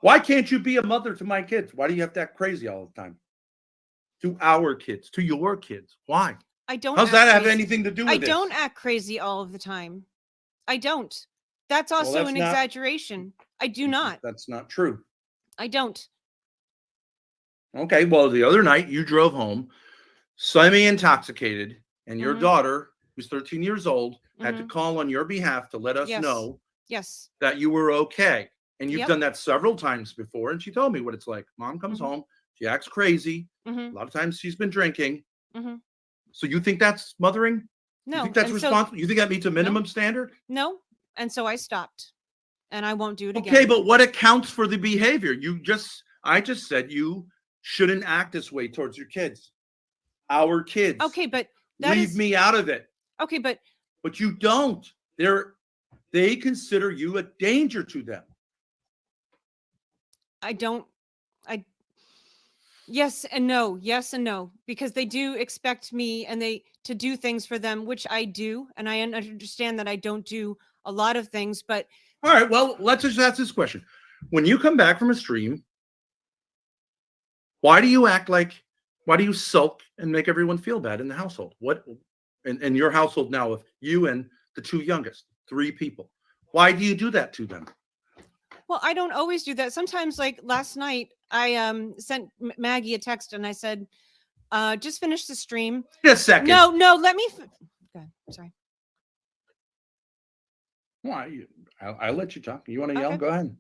Why can't you be a mother to my kids? Why do you have to act crazy all the time? To our kids, to your kids. Why? I don't. How's that have anything to do with I this? don't act crazy all of the time. I don't. That's also an exaggeration. I do not. That's not true. I don't. Okay, well, the other night you drove home semi-intoxicated, and your daughter, who's 13 years old, had to call on your behalf to let us know that you were okay. And you've done that several times before, and she told me what it's like. Mom comes home, she acts crazy. A lot of times she's been drinking. So you think that's mothering? No. You think that's responsible? You think that meets a minimum standard? No. And so I stopped, and I won't do it again. Okay, but what accounts for the behavior? I just said you shouldn't act this way towards your kids. Our kids. Okay, but leave me out of it. Okay, but you don't. They consider you a danger to them. I don't. Yes and no, because they do expect me to do things for them, which I do, and I understand that I don't do a lot of things, but all right, well, let's just ask this question. When you come back from a stream, why do you sulk and make everyone feel bad in the household? What in your household now with you and the two youngest, 3 people? Why do you do that to them? Well, I don't always do that. Sometimes, like last night, I sent Maggie a text and I said, just finish the stream. Wait a second. No, let me. Go ahead. Sorry. Why? I'll let you talk. You want to yell? Go ahead.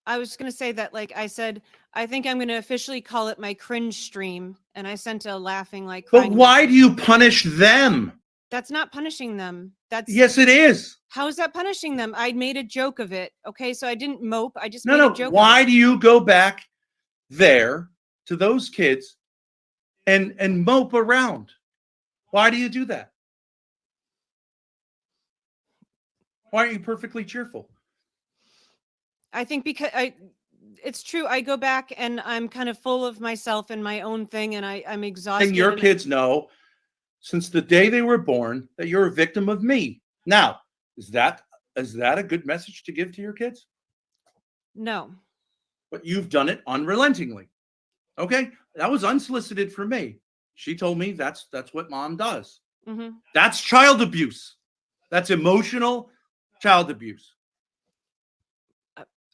I was going to say that, like I said, I think I'm going to officially call it my cringe stream. And I sent a laughing, like. But why do you punish them? That's not punishing them. Yes, it is. How is that punishing them? I made a joke of it. Okay, so I didn't mope. I just made a joke. Why do you go back there to those kids and mope around? Why do you do that? Why aren't you perfectly cheerful? I think because it's true. I go back and I'm kind of full of myself and my own thing, and I'm exhausted. And your kids know, since the day they were born, that you're a victim of me. Now, is that a good message to give to your kids? No. But you've done it unrelentingly. Okay? That was unsolicited for me. She told me that's what mom does. That's child abuse. That's emotional child abuse.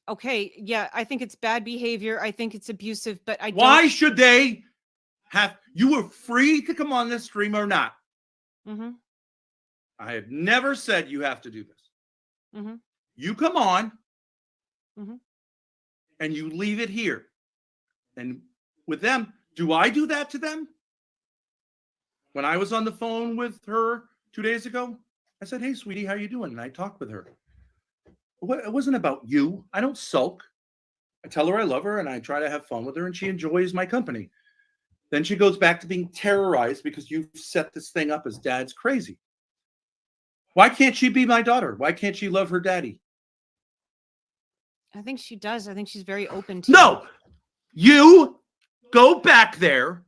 Okay, yeah, I think it's bad behavior. I think it's abusive, but I don't. Why should they have? You were free to come on this stream or not. I have never said you have to do this. You come on and you leave it here. And with them, do I do that to them? When I was on the phone with her 2 days ago, I said, "Hey, sweetie, how you doing?" And I talked with her. It wasn't about you. I don't sulk. I tell her I love her and I try to have fun with her and she enjoys my company. Then she goes back to being terrorized because you've set this thing up as dad's crazy. Why can't she be my daughter? Why can't she love her daddy? I think she does. I think she's very open to No, you go back there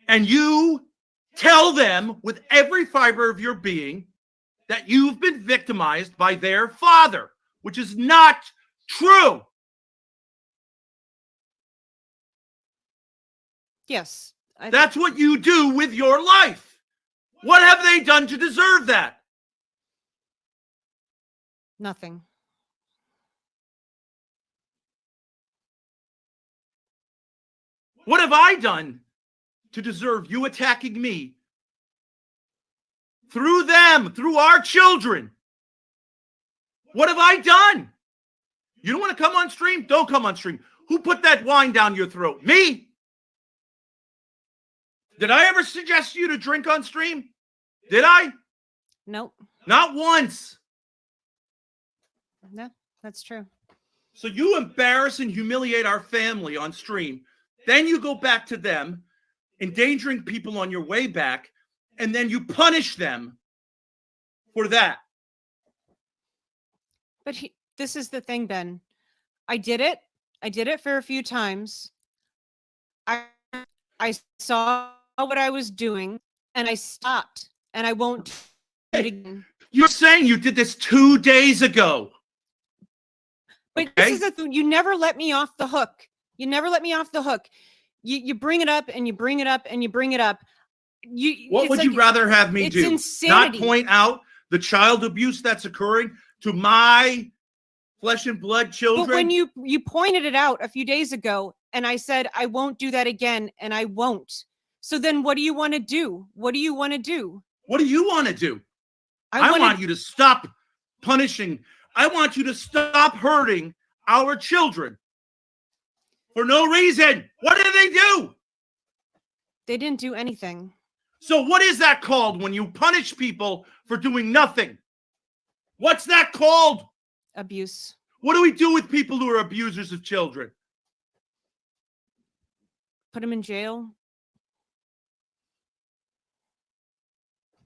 and you tell them with every fiber of your being that you've been victimized by their father, which is not true. Yes. That's what you do with your life. What have they done to deserve that? Nothing. What have I done to deserve you attacking me? Through them, through our children. What have I done? You don't want to come on stream? Don't come on stream. Who put that wine down your throat? Me? Did I ever suggest you to drink on stream? Did I? Nope. Not once. No, that's true. So you embarrass and humiliate our family on stream. Then you go back to them, endangering people on your way back, and then you punish them for that. But this is the thing, Ben. I did it. I did it for a few times. I saw what I was doing, and I stopped, and I won't do it again. You're saying you did this 2 days ago. But Okay? this is you never let me off the hook. You never let me off the hook. You bring it up and you bring it up and you bring it up. What would you rather have me it's do? insanity. Not point out the child abuse that's occurring to my flesh and blood children? But when you pointed it out a few days ago, and I said I won't do that again, and I won't. So then, what do you want to do? What do you want to do? What do you want to do? I want you to stop punishing. I want you to stop hurting our children for no reason. What did they do? They didn't do anything. So what is that called when you punish people for doing nothing? What's that called? Abuse. What do we do with people who are abusers of children? Put them in jail.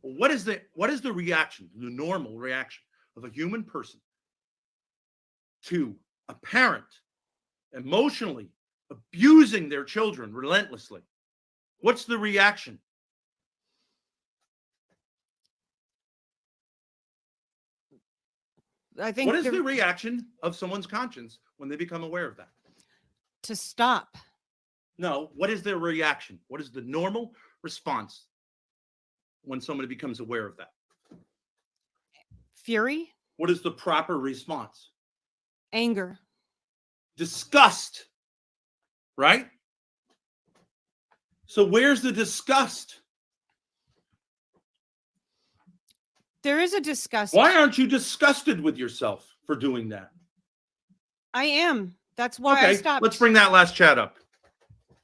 What is the reaction, the normal reaction of a human person to a parent emotionally abusing their children relentlessly? What's the reaction? I think What is the reaction of someone's conscience when they become aware of that? To stop. No, what is their reaction? What is the normal response when somebody becomes aware of that? Fury. What is the proper response? Anger. Disgust. Right? So where's the disgust? There is a disgust. Why aren't you disgusted with yourself for doing that? I am. That's why I stopped. Let's bring that last chat up.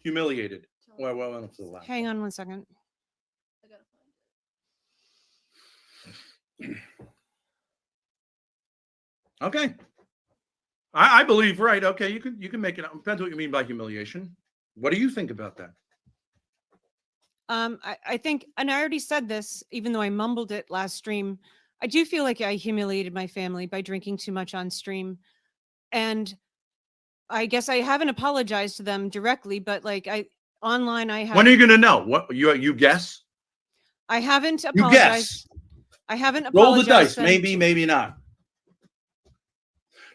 Humiliated. Well, hang on 1 second. Okay. I believe, right. Okay, you can make it up. Depends what you mean by humiliation. What do you think about that? I think, and I already said this, even though I mumbled it last stream, I do feel like I humiliated my family by drinking too much on stream. And I guess I haven't apologized to them directly, but like online I have. When are you going to know? What you guess? I haven't apologized. You guess. I haven't apologized. Roll the dice. Maybe, maybe not.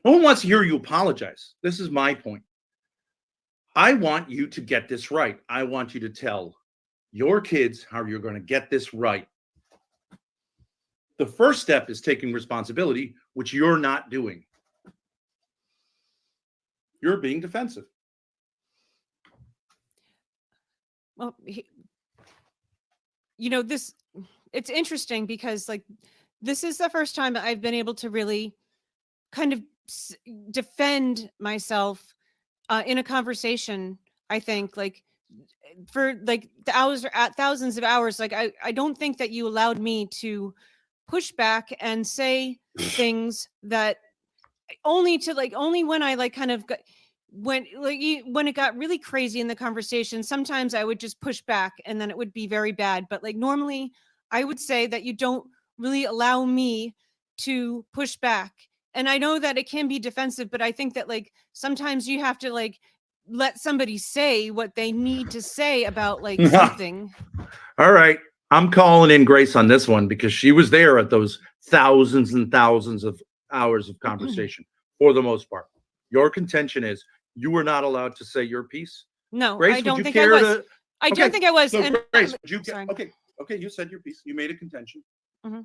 No one wants to hear you apologize. This is my point. I want you to get this right. I want you to tell your kids how you're going to get this right. The first step is taking responsibility, which you're not doing. You're being defensive. Well, it's interesting because like this is the first time that I've been able to really kind of defend myself in a conversation. I think like for like the hours or at thousands of hours, like I don't think that you allowed me to push back and say things that only when I like kind of got when it got really crazy in the conversation, sometimes I would just push back and then it would be very bad. But like normally I would say that you don't really allow me to push back. And I know that it can be defensive, but I think that like sometimes you have to like let somebody say what they need to say about like something. All right. I'm calling in Grace on this one because she was there at those thousands and thousands of hours of conversation for the most part. Your contention is you were not allowed to say your piece. No, Grace, I don't think I was. I don't think I was. So and Grace, would you sorry. okay, you said your piece. You made a contention. Mm-hmm.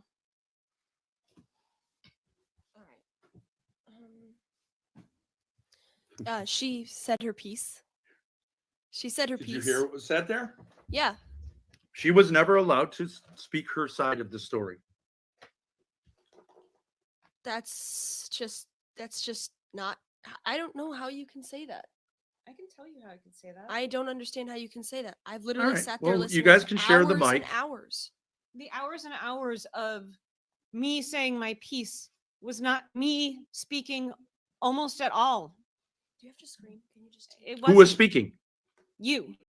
All right. She said her piece. She said her Did piece. you hear what was said there? Yeah. She was never allowed to speak her side of the story. That's just not. I don't know how you can say that. I can tell you how I can say that. I don't understand how you can say that. I've literally right. sat there Well, listening. you guys for can share the hours mic. And hours. The hours and hours of me saying my piece was not me speaking almost at all. Do you have to scream? Can you just? It Who was speaking? You.